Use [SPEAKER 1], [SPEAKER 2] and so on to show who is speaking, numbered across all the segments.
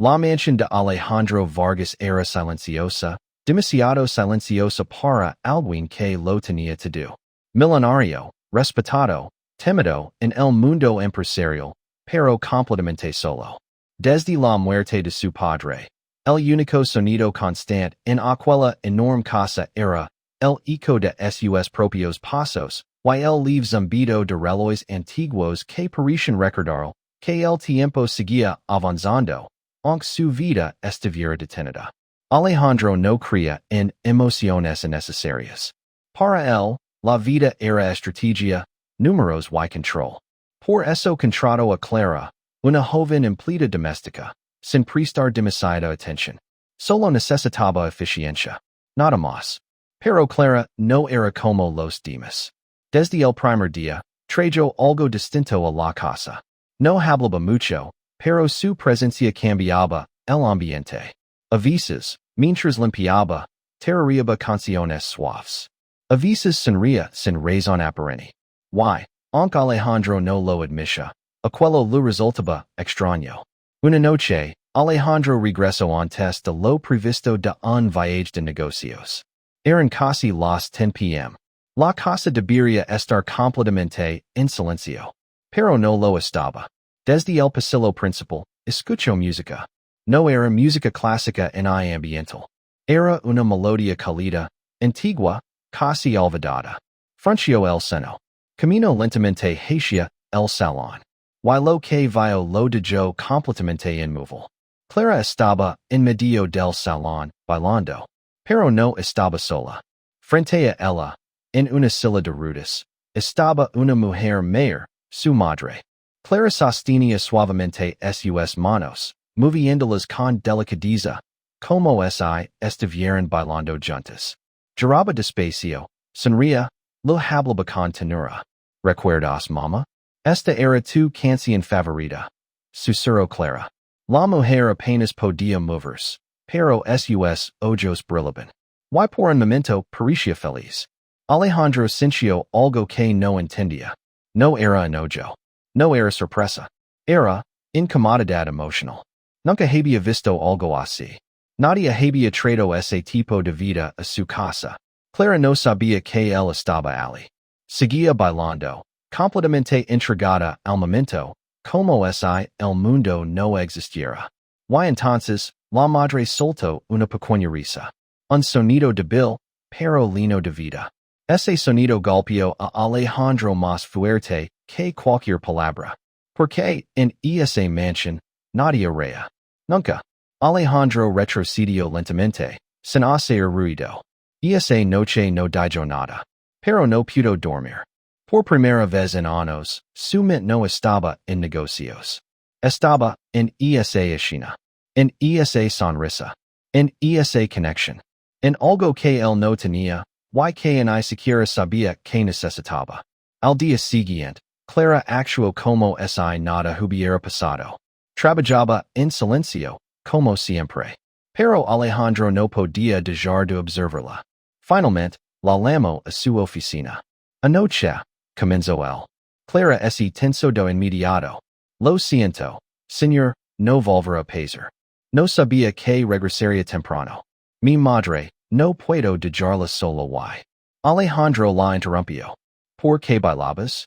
[SPEAKER 1] La mansión de Alejandro Vargas era silenciosa, demasiado silenciosa para alguien que lo tenía todo. Millonario, respetado, temido en el mundo empresarial, pero completamente solo. Desde la muerte de su padre, el único sonido constante en aquella enorme casa era el eco de sus propios pasos, y el leve zumbido de relojes antiguos que parecían recordar que el tiempo seguía avanzando, aunque su vida estuviera detenida. Alejandro no creía en emociones innecesarias. Para él, la vida era estrategia, números y control. Por eso contrató a Clara, una joven empleada doméstica, sin prestar demasiada atención. Solo necesitaba eficiencia, nada más. Pero Clara no era como los demás. Desde el primer día, trajo algo distinto a la casa. No hablaba mucho, pero su presencia cambiaba el ambiente. A veces, mientras limpiaba, tarareaba canciones suaves. A veces sonría sin razón aparente. Y, aunque Alejandro no lo admitía, aquello le resultaba extraño. Una noche, Alejandro regresó antes de lo previsto de un viaje de negocios. Eran casi las 10 p.m. La casa debería estar completamente en silencio. Pero no lo estaba. Desde el pasillo principal, escuchó música. No era música clásica ni ambiental. Era una melodía cálida, antigua, casi olvidada. Frunció el seno. Camino lentamente hacia el salón. Y lo que vio lo dejó completamente inmóvil. Clara estaba en medio del salón, bailando. Pero no estaba sola. Frente a ella, en una silla de ruedas, estaba una mujer mayor, su madre. Clara sostenía suavemente sus manos, moviéndolas con delicadeza, como si estuvieran bailando juntas. Giraba despacio, sonría, lo hablaba con tenura. ¿Recuerdas, mamá? Esta era tu canción favorita. Susurró Clara. La mujer apenas podía moverse, pero sus ojos brillaban. Y por un momento parecía feliz. Alejandro sintió algo que no entendía. No era enojo. No era sorpresa. Era incomodidad emocional. Nunca había visto algo así. Nadie había traído ese tipo de vida a su casa. Clara no sabía que él estaba allí. Seguía bailando, completamente entregada al momento, como si el mundo no existiera. Y entonces, la madre soltó una pequeña risa. Un sonido débil, pero lleno de vida. Ese sonido golpeó a Alejandro más fuerte que cualquier palabra. Porque, en esa mansión, nadie reía. Nunca. Alejandro retrocedió lentamente, sin hacer ruido. Esa noche no dijo nada. Pero no pudo dormir. Por primera vez en años, su mente no estaba en negocios. Estaba en esa escena. En esa sonrisa. En esa conexión. En algo que él no tenía, y que ni siquiera sabía que necesitaba. Al día siguiente, Clara actuó como si nada hubiera pasado. Trabajaba en silencio, como siempre. Pero Alejandro no podía dejar de observarla. Finalmente, la llamó a su oficina. Anoche, comenzó él. Clara se tensó de inmediato. Lo siento, señor, no volverá a pasar. No sabía que regresaría temprano. Mi madre, no puedo dejarla sola y. Alejandro la interrumpió. ¿Por qué bailabas?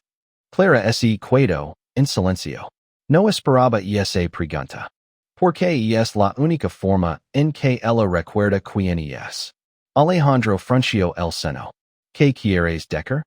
[SPEAKER 1] Clara se quedó en silencio. No esperaba esa pregunta. Porque es la única forma en que ella recuerda quién es. Alejandro frunció el seno. ¿Qué quieres decir?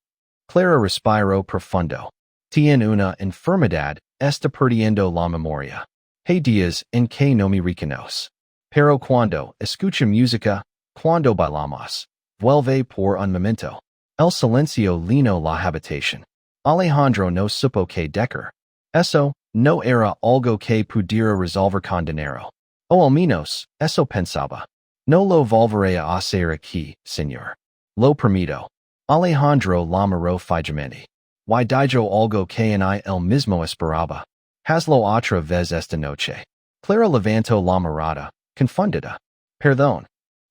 [SPEAKER 1] Clara respiró profundo. Tiene una enfermedad, está perdiendo la memoria. Hay días en que no me reconoce. Pero cuando escucha música, cuando bailamos, vuelve por un momento. El silencio llenó la habitación. Alejandro no supo qué decir. Eso no era algo que pudiera resolver con dinero. O al menos, eso pensaba. No lo volveré a hacer aquí, señor. Lo permito. Alejandro la miró fijamente. Y dijo algo que ni él mismo esperaba. Hazlo otra vez esta noche. Clara levantó la mirada, confundida. Perdón.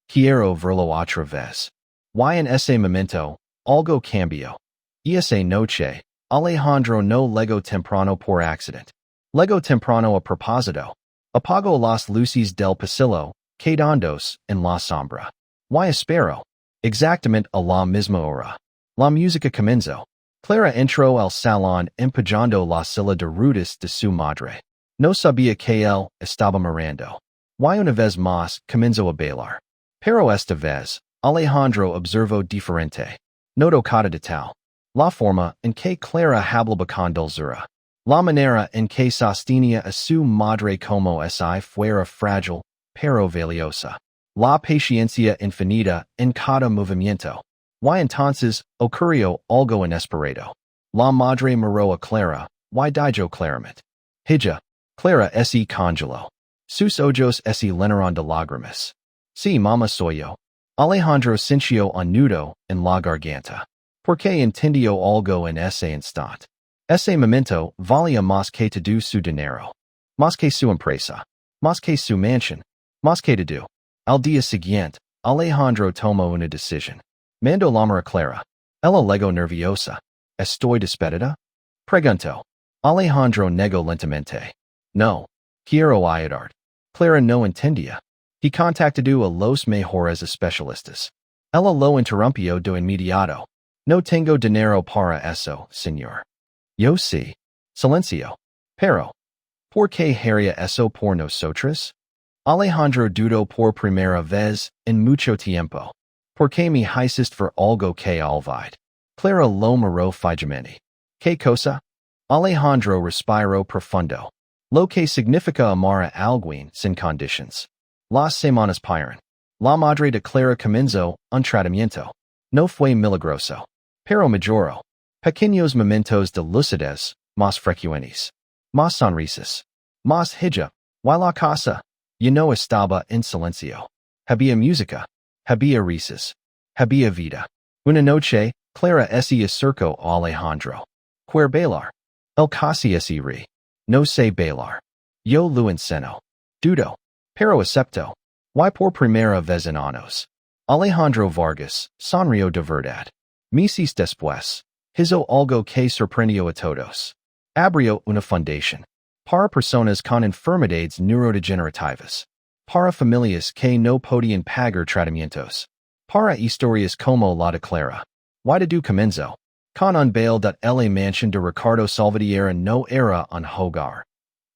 [SPEAKER 1] Quiero verlo otra vez. Y en ese momento, algo cambió. Y esa noche, Alejandro no llegó temprano por accidente. Llegó temprano a propósito. Apago las luces del pasillo, quedándose en la sombra. Y espero exactamente a la misma hora. La música comenzó. Clara entró al salón empujando la silla de ruedas de su madre. No sabía que él estaba mirando. Y una vez más comenzó a bailar. Pero esta vez, Alejandro observó diferente. Notó cada detalle. La forma en que Clara hablaba con dulzura. La manera en que sostenía a su madre como si fuera frágil, pero valiosa. La paciencia infinita en cada movimiento. Y entonces ocurrió algo inesperado. La madre miró a Clara, y dijo claramente. Hija, Clara se congeló. Sus ojos se llenaron de lágrimas. Sí, mamá soy yo. Alejandro sintió un nudo en la garganta. Porque entendió algo en ese instante. Ese momento valía más que todo su dinero. Más que su empresa. Más que su mansión. Más que todo. Al día siguiente, Alejandro tomó una decisión. Mandó llamar a Clara. Ella legó nerviosa. ¿Estoy despedida? Preguntó. Alejandro negó lentamente. No. Quiero ayudar. Clara no entendía. He contactó a los mejores especialistas. Ella lo interrumpió de inmediato. No tengo dinero para eso, señor. Yo sí. Silencio. Pero, ¿por qué haría eso por nosotros? Alejandro dudó por primera vez en mucho tiempo. ¿Por qué me hiciste for algo que olvidé? Clara lo miró fijamente. ¿Qué cosa? Alejandro respiró profundo. Lo que significa amar a alguien sin conditions. Las semanas pasaron. La madre de Clara comenzó un tratamiento. No fue milagroso. Pero mejoró. Pequeños momentos de lucidez, más frecuentes. Más sonrisas. Más hija. Y la casa. Ya no estaba en silencio. Había música. Había risas. Había vida. Una noche, Clara se acercó a Alejandro. ¿Quiere bailar? El casi se rí. No sé bailar. Yo lo enseño. Dudo. Pero acepto. Y por primera vez en años. Alejandro Vargas sonrió de verdad. Meses después. Hizo algo que sorprendió a todos. Abrió una fundación. Para personas con enfermedades neurodegenerativas. Para familias que no podían pagar tratamientos. Para historias como la de Clara. Y de comenzó. Con un bail de la mansión de Ricardo Salvatierra no era un hogar.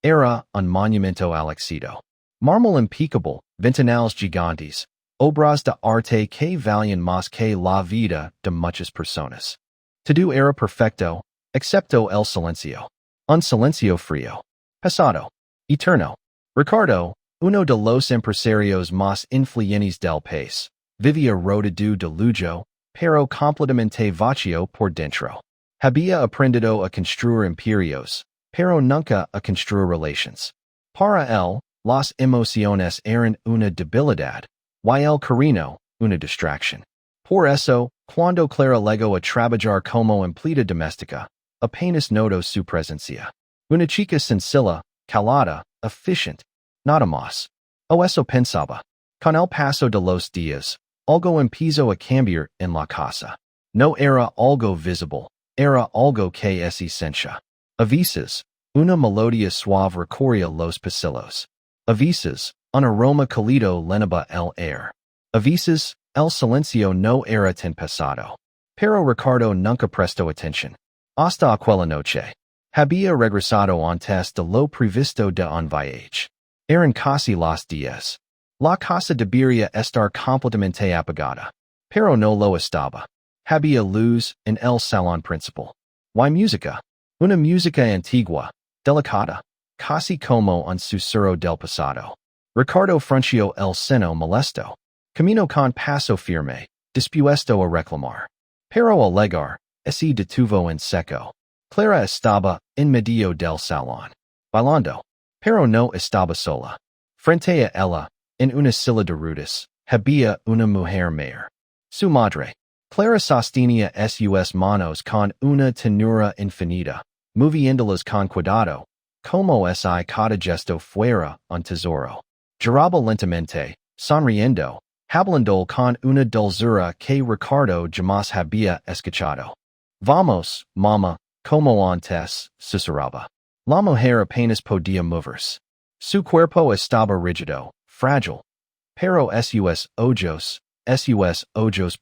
[SPEAKER 1] Era un monumento al éxito. Mármol impecable, ventanales gigantes, obras de arte que valían más que la vida de muchas personas. Todo era perfecto, excepto el silencio. Un silencio frío. Pesado. Eterno. Ricardo, uno de los empresarios más influyentes del país, vivía rodeado de lujo, pero completamente vacío por dentro. Había aprendido a construir imperios, pero nunca a construir relations. Para él, las emociones eran una debilidad, y el cariño, una distracción. Por eso, cuando Clara llegó a trabajar como empleada doméstica, apenas notó su presencia. Una chica sencilla, calada, eficiente, nada más. O eso pensaba. Con el paso de los días, algo empezó a cambiar en la casa. No era algo visible, era algo que es esencia. A veces, una melodía suave recorría los pasillos. A veces, un aroma cálido llenaba el aire. A veces, el silencio no era tan pesado. Pero Ricardo nunca prestó atención. Hasta aquella noche. Había regresado antes de lo previsto de un viaje. Eran casi las 10. La casa debería estar completamente apagada. Pero no lo estaba. Había luz en el salón principal. Y música. Una música antigua, delicada, casi como un susurro del pasado. Ricardo frunció el ceño molesto. Caminó con paso firme, dispuesto a reclamar. Pero al llegar, se detuvo en seco. Clara estaba en medio del salón, bailando, pero no estaba sola. Frente a ella, en una silla de ruedas, había una mujer mayor. Su madre. Clara sostenía sus manos con una ternura infinita, moviéndolas con cuidado, como si cada gesto fuera un tesoro. Giraba lentamente, sonriendo, hablando con una dulzura que Ricardo jamás había escuchado. Vamos, mamá, como antes, susurraba. La mujer apenas podía moverse. Su cuerpo estaba rígido, frágil. Pero sus ojos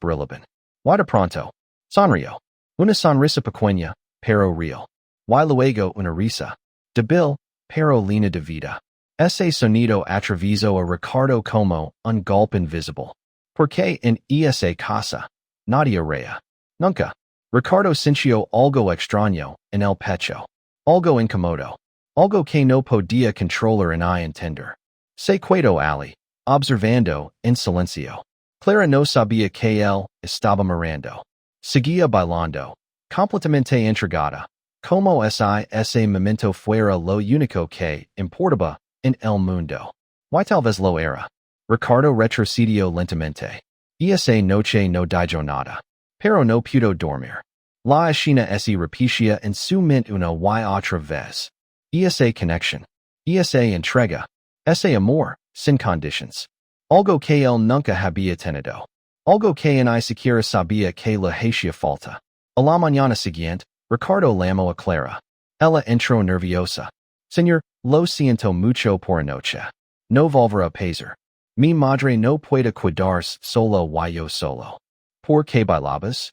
[SPEAKER 1] brillaban. Y de pronto, sonrió. Una sonrisa pequeña, pero real. Y luego una risa. Débil, pero llena de vida. Ese sonido atravesó a Ricardo como un golpe invisible. Porque en esa casa, nadie reía. Nunca. Ricardo sintió algo extraño en el pecho. Algo incómodo. Algo que no podía controlar ni entender. Se quedó allí, observando en silencio. Clara no sabía que él estaba mirando. Seguía bailando, completamente entregada, como si ese momento fuera lo único que importaba en el mundo. Y tal vez lo era. Ricardo retrocedió lentamente. Esa noche no dijo nada. Pero no pudo dormir. La escena se repetía en su mente una y otra vez. Esa conexión. Esa entrega. Ese amor, sin conditions. Algo que él nunca había tenido. Algo que ni siquiera sabía que le hacía falta. A la mañana siguiente, Ricardo llamó a Clara. Ella entró nerviosa. Señor, lo siento mucho por anoche. No volverá a pasar. Mi madre no puede cuidarse solo y yo solo. ¿Por qué bailabas?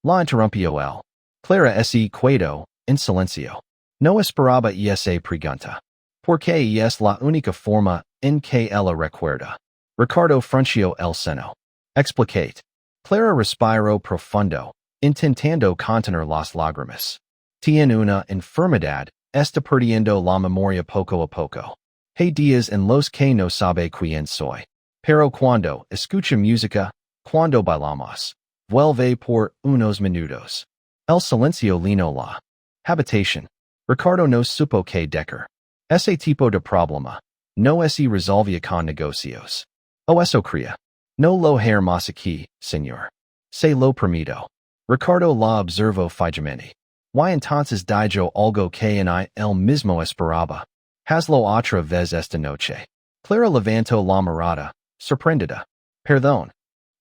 [SPEAKER 1] La interrumpió él. Clara se quedó en silencio. No esperaba esa pregunta. Porque es la única forma en que ella recuerda. Ricardo frunció el seno. Explicate. Clara respiró profundo, intentando contener las lágrimas. Tiene una enfermedad, está perdiendo la memoria poco a poco. Hay días en los que no sabe quién soy. Pero cuando escucha música, cuando bailamos, vuelve por unos minutos. El silencio llenó la habitación. Ricardo no supo qué decir. Ese tipo de problema no se resolvía con negocios. O eso creía. No lo haré más aquí, señor. Se lo permito. Ricardo la observó fijamente. Y entonces dijo algo que ni él mismo esperaba. Hazlo otra vez esta noche. Clara levantó la mirada, sorprendida. Perdón.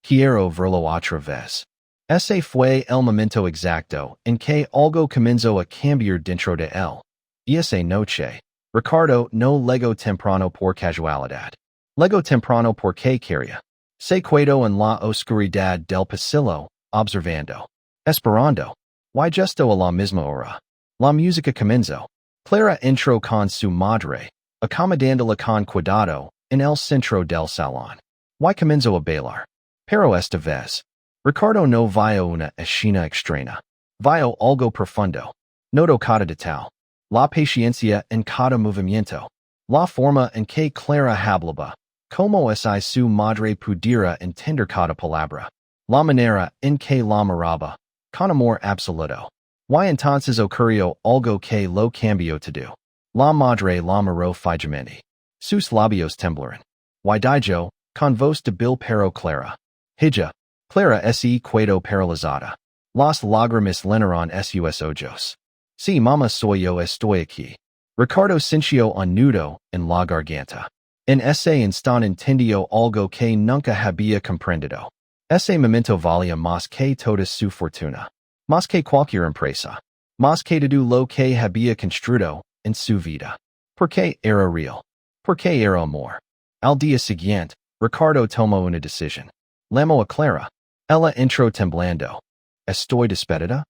[SPEAKER 1] Quiero verlo otra vez. Ese fue el momento exacto en que algo comenzó a cambiar dentro de él. Y esa noche, Ricardo no legó temprano por casualidad. Legó temprano porque quería. Se quedó en la oscuridad del pasillo, observando. Esperando. Y justo a la misma hora. La música comenzó. Clara entró con su madre, acomodándola con cuidado, en el centro del salón. Y comenzó a bailar. Pero esta vez, Ricardo no vio una escena extraña. Vio algo profundo. Notó cada detalle. La paciencia en cada movimiento. La forma en que Clara hablaba. Como si su madre pudiera entender cada palabra. La manera en que la miraba. Con amor absoluto. Y entonces ocurrió algo que lo cambió todo. La madre la miró fijamente. Sus labios temblaron. Y dijo, con voz débil pero clara. Hija. Clara se quedó paralizada. Las lágrimas llenaron sus ojos. Sí, mamá, soy yo, estoy aquí. Ricardo sintió un nudo en la garganta. En ese instante entendió algo que nunca había comprendido. Ese momento valía más que toda su fortuna. Más que cualquier empresa. Más que todo lo que había construido en su vida. Porque era real. Porque era amor. Al día siguiente, Ricardo tomó una decisión. Llamó a Clara. Ella entró temblando. ¿Estoy despedida?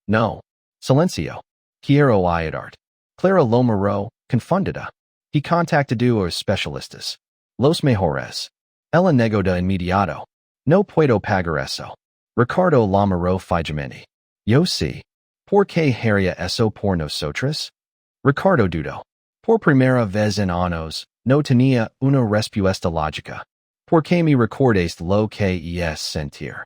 [SPEAKER 1] No. Silencio. Quiero ayudarte. Clara lo miró, confundida. He contactado a los especialistas. Los mejores. Ella negó de inmediato. No puedo pagar eso. Ricardo la miró fijamente. Yo sí. ¿Por qué haría eso por nosotros? Ricardo dudó. Por primera vez en años, no tenía una respuesta lógica. ¿Por qué me recordaste lo que es sentir?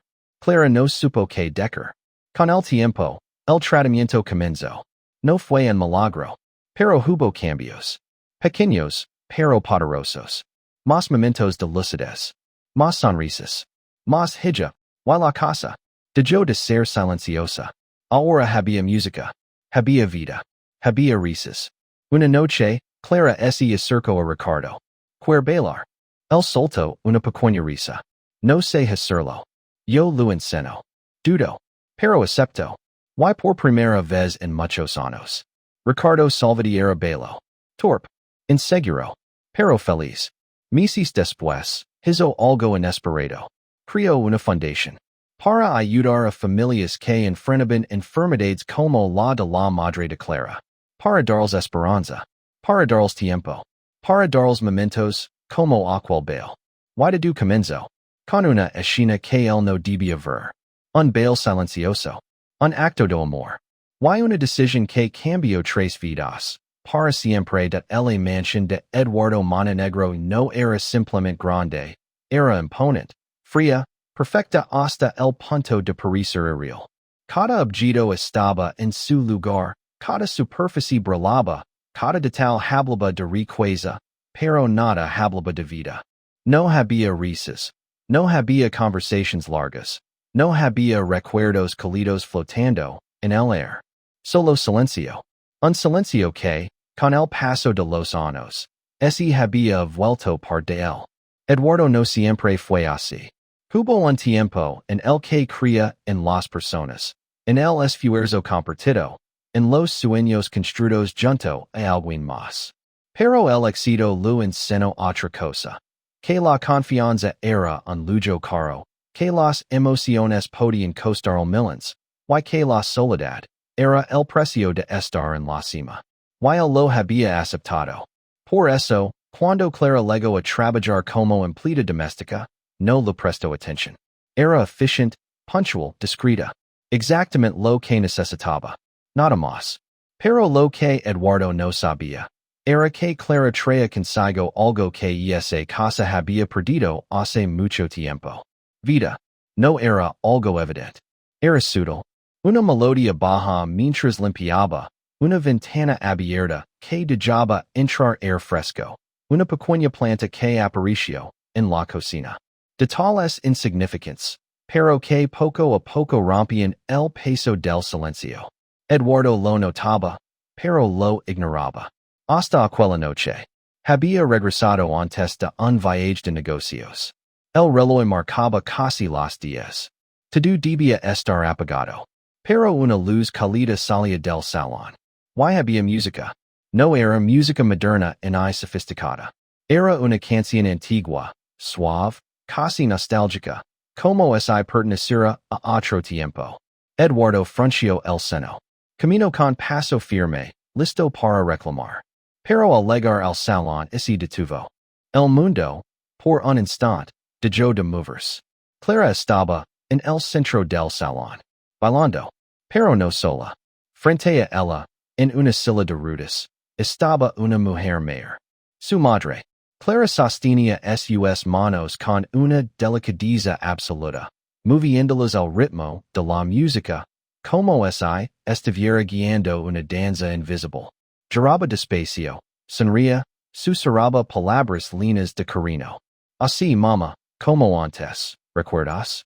[SPEAKER 1] Clara no supo qué decir. Con el tiempo, el tratamiento comenzó. No fue un milagro. Pero hubo cambios. Pequeños, pero poderosos. Más momentos de lucidez. Más sonrisas. Más hija. Y la casa. Dejó de ser silenciosa. Ahora había música. Había vida. Había risas. Una noche, Clara se acercó a Ricardo. ¿Quiere bailar? Él soltó una pequeña risa. No sé hacerlo. Yo lo enseño. Dudo. Pero acepto. Y por primera vez en muchos años. Ricardo Salvadiera bailó. Torpe. Inseguro. Pero feliz. Meses después, hizo algo inesperado. Creó una fundación. Para ayudar a familias que enfrentan enfermedades como la de la madre declara. Para darles esperanza. Para darles tiempo. Para darles momentos, como aquel baile. Why do comenzo? Con una escena que él no debía ver. Un baile silencioso. Un acto de amor. Why una decisión que cambió tres vidas. Para siempre de la mansión de Eduardo Montenegro no era simplemente grande. Era imponente. Fría. Perfecta hasta el punto de parecer irreal. Cada objeto estaba en su lugar. Cada superficie brillaba. Cada detalle hablaba de riqueza. Pero nada hablaba de vida. No había risas. No había conversations largas. No había recuerdos cálidos flotando en el aire. Solo silencio. Un silencio que, con el paso de los años, ese había vuelto parte de él. Eduardo no siempre fue así. Hubo un tiempo en el que creía en las personas, en el esfuerzo compartido, en los sueños construidos junto a alguien más. Pero el éxito lo enseñó otra cosa. Que la confianza era un lujo caro, que las emociones podían costar millions, y que la soledad era el precio de estar en la cima. Y él lo había aceptado. Por eso, cuando Clara llegó a trabajar como empleada doméstica, no le prestó atención. Era efficient, punctual, discreta. Exactamente lo que necesitaba. Nada más. Pero lo que Eduardo no sabía era que Clara traía consigo algo que esa casa había perdido hace mucho tiempo. Vida. No era algo evidente. Era sutil. Una melodía baja mientras limpiaba. Una ventana abierta que dejaba entrar aire fresco. Una pequeña planta que apareció en la cocina. Detalles insignificants, pero que poco a poco rompían el peso del silencio. Eduardo lo notaba, pero lo ignoraba. Hasta aquella noche. Había regresado antes de un viaje de negocios. El reloj marcaba casi las 10. Todo debía estar apagado. Pero una luz cálida salía del salón. Y había música. No era música moderna ni sofisticada. Era una canción antigua, suave, casi nostálgica, como si perteneciera a otro tiempo. Eduardo frunció el seno. Camino con paso firme, listo para reclamar. Pero al llegar al salón se detuvo. El mundo, por un instante, dejó de moverse. Clara estaba en el centro del salón, bailando, pero no sola. Frente a ella, en una silla de ruedas, estaba una mujer mayor. Su madre. Clara sostenía sus manos con una delicadeza absoluta, moviéndolas al ritmo de la música, como si estuviera guiando una danza invisible. Giraba despacio, sonría, susurraba palabras líneas de cariño. Así, mamá, como antes, ¿recuerdas?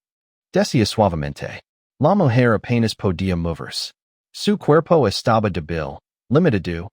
[SPEAKER 1] Decía suavemente. La mujer apenas podía moverse. Su cuerpo estaba débil, limitado,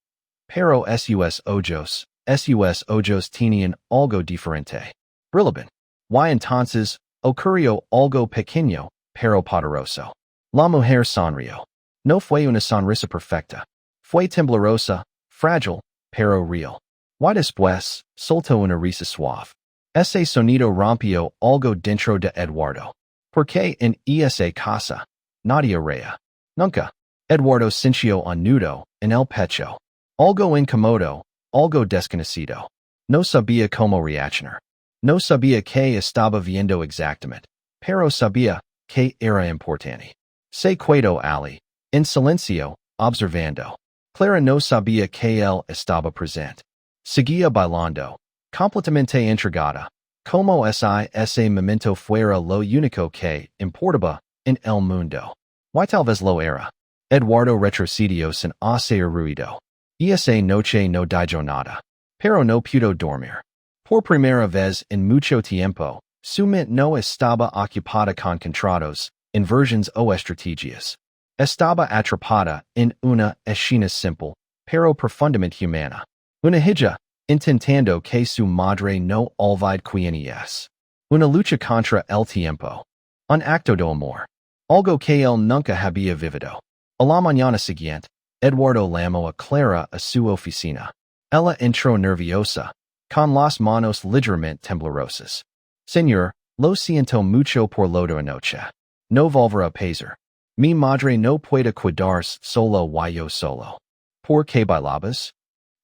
[SPEAKER 1] pero sus ojos tenían algo diferente. Brillaban. Y entonces, ocurrió algo pequeño, pero poderoso. La mujer sonrió. No fue una sonrisa perfecta. Fue temblorosa, frágil, pero real. Y después, soltó una risa suave. Ese sonido rompió algo dentro de Eduardo. Porque en esa casa, nadie reía. Nunca. Eduardo sintió un nudo en el pecho. Algo incómodo, algo desconocido. No sabía cómo reaccionar. No sabía qué estaba viendo exactamente, pero sabía que era importante. Se quedó allí, en silencio, observando. Clara no sabía que él estaba presente. Seguía bailando, completamente entregada, como si ese momento fuera lo único que importaba en el mundo. Y tal vez lo era. Eduardo retrocedió sin hacer ruido. Esa noche no dijo nada, pero no pudo dormir. Por primera vez en mucho tiempo, su mente no estaba ocupada con contratos, inversions o estrategias. Estaba atrapada en una escena simple, pero profundamente humana. Una hija, intentando que su madre no olvide quién es. Una lucha contra el tiempo. Un acto de amor. Algo que él nunca había vivido. A la mañana siguiente, Eduardo llamó a Clara a su oficina. Ella entró nerviosa, con las manos ligeramente temblorosas. Señor, lo siento mucho por lo de anoche. No volverá a pasar. Mi madre no puede cuidarse solo y yo solo. ¿Por qué bailabas?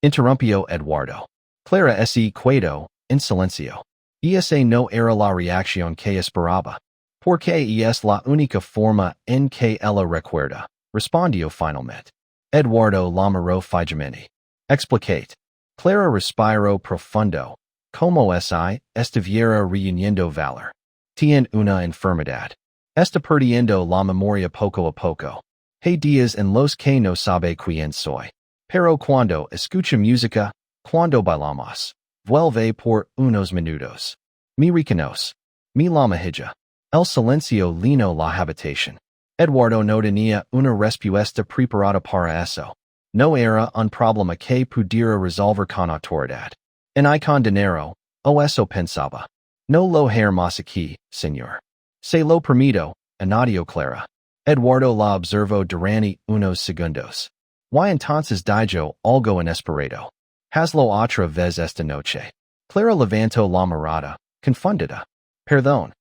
[SPEAKER 1] Interrumpió Eduardo. Clara se quedó en silencio. Esa no era la reacción que esperaba. Porque es la única forma en que ella recuerda, respondió finalmente. Eduardo la miró fijamente. Explicate. Clara respiró profundo. Como si estuviera reuniendo valor. Tiene una enfermedad. Está perdiendo la memoria poco a poco. Hay días en los que no sabe quién soy. Pero cuando escucha música, cuando bailamos, vuelve por unos minutos. Me reconoce. Me la mejilla. El silencio llenó la habitación. Eduardo no tenía una respuesta preparada para eso. No era un problema que pudiera resolver con autoridad. Y con dinero, o eso pensaba. No lo haré más aquí, señor. Se lo permito, añadió Clara. Eduardo la observó durante unos segundos. Y entonces dijo algo inesperado. Hazlo otra vez esta noche. Clara levantó la mirada, confundida. Perdón.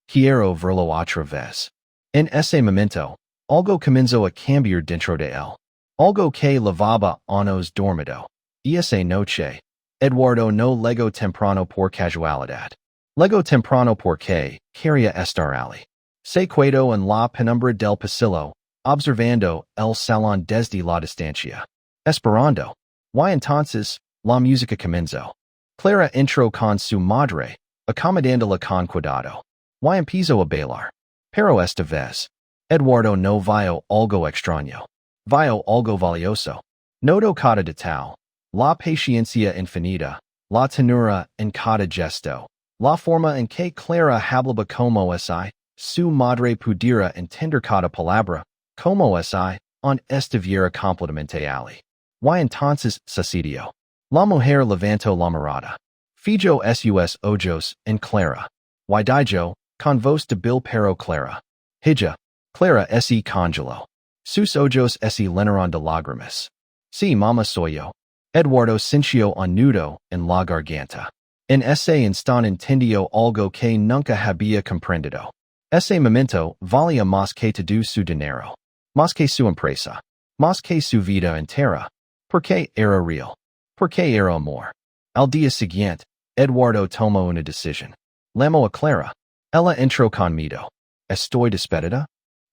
[SPEAKER 1] Quiero verlo otra vez. En ese momento, algo comenzó a cambiar dentro de él. Algo que lavaba anos dormido. Y esa noche, Eduardo no llegó temprano por casualidad. Llegó temprano porque quería estar allí. Se quedó en la penumbra del pasillo, observando el salón desde la distancia. Esperando. Y entonces, la música comenzó. Clara entró con su madre, acomodándola con cuidado. Y empezó a bailar. Pero esta vez, Eduardo no vio algo extraño. Vio algo valioso. Notó cada detalle. La paciencia infinita, la tenura en cada gesto, la forma en que Clara hablaba como si su madre pudiera entender cada palabra, como si on estuviera completamente allí. Y entonces sucedió. La mujer levantó la mirada. Fijó sus ojos en Clara. Y dijo, con voz débil pero clara. Hija. Clara se congeló. Sus ojos se llenaron de lágrimas. Sí, mamá soy yo. Eduardo sintió un nudo en la garganta. En ese instante entendió algo que nunca había comprendido. Ese momento valía más que todo su dinero. Más que su empresa. Más que su vida entera. Porque era real. Porque era amor. Al día siguiente, Eduardo tomó una decisión. Llamó a Clara. Ella entró con miedo. ¿Estoy despedida?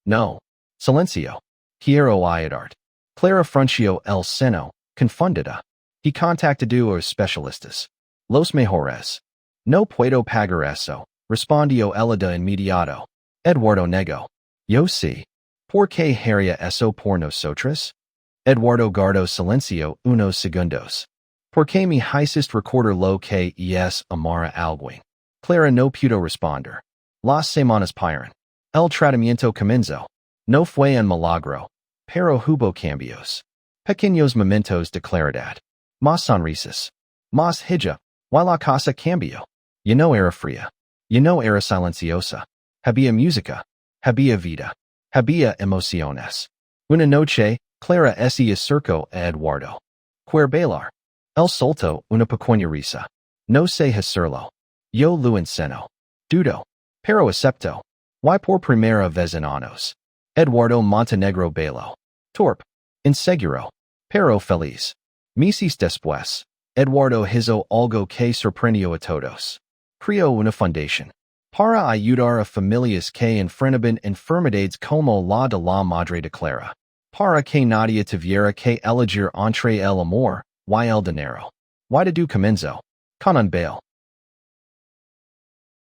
[SPEAKER 1] No. Silencio. Quiero ayudarte. Clara frunció el seno, confundida. He contactado a los especialistas. Los mejores. No puedo pagar eso, respondió ella de inmediato. Eduardo negó. Yo sí. ¿Por qué haría eso por nosotros? Eduardo guardó silencio unos segundos. Porque me hiciste recordar lo que es amar a alguien. Clara no pudo responder. Las semanas pasaron. El tratamiento comenzó. No fue un milagro, pero hubo cambios. Pequeños momentos de claridad. Más sonrisas. Más hija. Y la cosa cambió. Ya no era fría. Ya no era silenciosa. Había música. Había vida. Había emociones. Una noche, Clara se acercó a Eduardo. ¿Quiere bailar? Él soltó una pequeña risa. No sé hacerlo. Yo lo enseño. Dudo. Pero acepto. Y por primera vez en años. Eduardo Montenegro bailó. Torpe. Inseguro. Pero feliz. Meses después, Eduardo hizo algo que sorprendió a todos. Creó una fundación. Para ayudar a familias que enfrentan enfermedades como la de la madre de Clara. Para que nadie tuviera que elegir entre el amor y el dinero. Y todo comenzó. Con un baile.